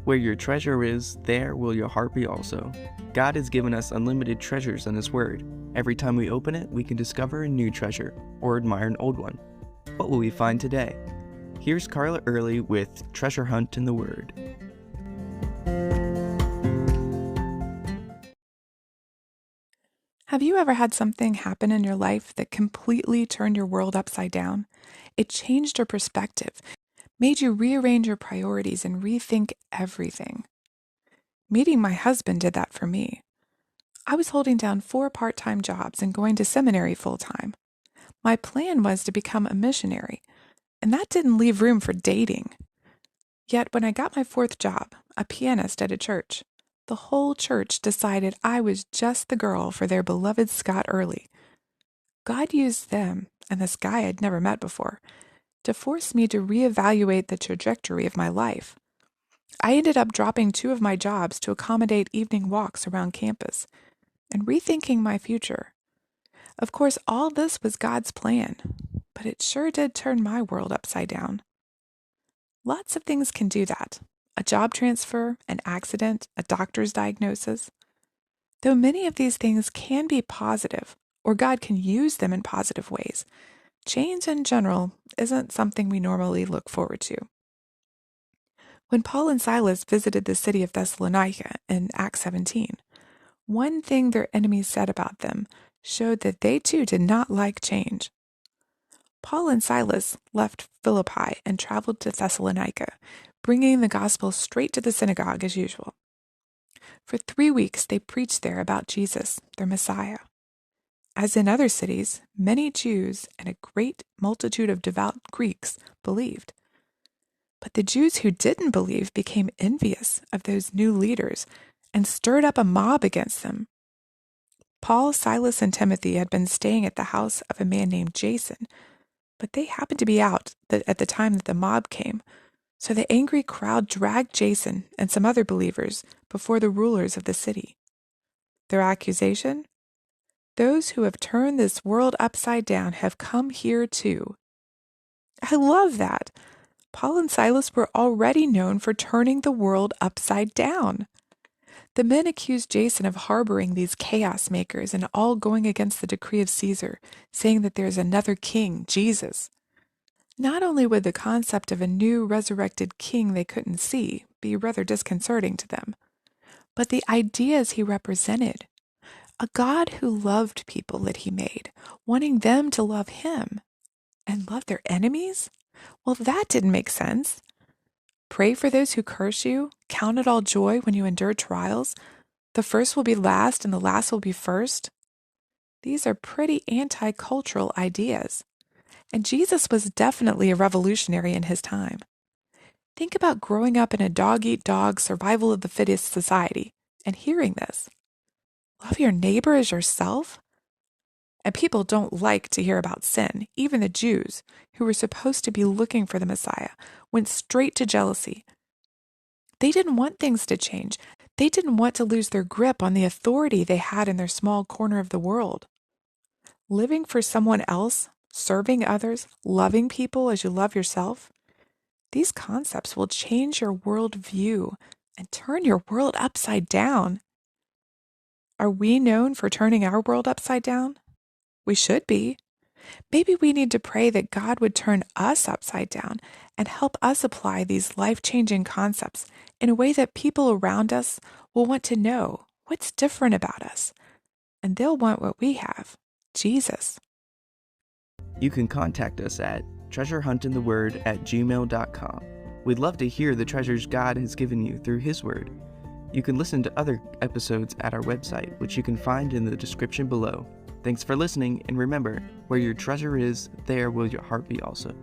Where your treasure is, there will your heart be also. God has given us unlimited treasures in His Word. Every time we open it, we can discover a new treasure or admire an old one. What will we find today? Here's Carla Early with Treasure Hunt in the Word. Have you ever had something happen in your life that completely turned your world upside down? It changed your perspective, made you rearrange your priorities and rethink everything. Meeting my husband did that for me. I was holding down 4 part-time jobs and going to seminary full-time. My plan was to become a missionary, and that didn't leave room for dating. Yet when I got my 4th job, a pianist at a church, the whole church decided I was just the girl for their beloved Scott Early. God used them, and this guy I'd never met before, to force me to reevaluate the trajectory of my life. I ended up dropping 2 of my jobs to accommodate evening walks around campus and rethinking my future. Of course, all this was God's plan, but it sure did turn my world upside down. Lots of things can do that. A job transfer, an accident, a doctor's diagnosis. Though many of these things can be positive, or God can use them in positive ways, change in general isn't something we normally look forward to. When Paul and Silas visited the city of Thessalonika in Acts 17, one thing their enemies said about them showed that they too did not like change. Paul and Silas left Philippi and traveled to Thessalonika, bringing the gospel straight to the synagogue as usual. For 3 weeks they preached there about Jesus, their Messiah. As in other cities, many Jews and a great multitude of devout Greeks believed. But the Jews who didn't believe became envious of those new leaders and stirred up a mob against them. Paul, Silas, and Timothy had been staying at the house of a man named Jason, but they happened to be out at the time that the mob came, so the angry crowd dragged Jason and some other believers before the rulers of the city. Their accusation? Those who have turned this world upside down have come here too. I love that. Paul and Silas were already known for turning the world upside down. The men accused Jason of harboring these chaos makers and all going against the decree of Caesar, saying that there is another king, Jesus. Not only would the concept of a new resurrected king they couldn't see be rather disconcerting to them, but the ideas he represented, a God who loved people that he made, wanting them to love him and love their enemies? Well, that didn't make sense. Pray for those who curse you, count it all joy when you endure trials. The first will be last and the last will be first. These are pretty anti-cultural ideas. And Jesus was definitely a revolutionary in his time. Think about growing up in a dog-eat-dog, survival of the fittest society and hearing this. Love your neighbor as yourself? And people don't like to hear about sin. Even the Jews, who were supposed to be looking for the Messiah, went straight to jealousy. They didn't want things to change. They didn't want to lose their grip on the authority they had in their small corner of the world. Living for someone else, serving others, loving people as you love yourself, these concepts will change your world view and turn your world upside down. Are we known for turning our world upside down? We should be. Maybe we need to pray that God would turn us upside down and help us apply these life-changing concepts in a way that people around us will want to know what's different about us, and they'll want what we have, Jesus. You can contact us at treasurehuntintheword@gmail.com. We'd love to hear the treasures God has given you through His Word. You can listen to other episodes at our website, which you can find in the description below. Thanks for listening, and remember, where your treasure is, there will your heart be also.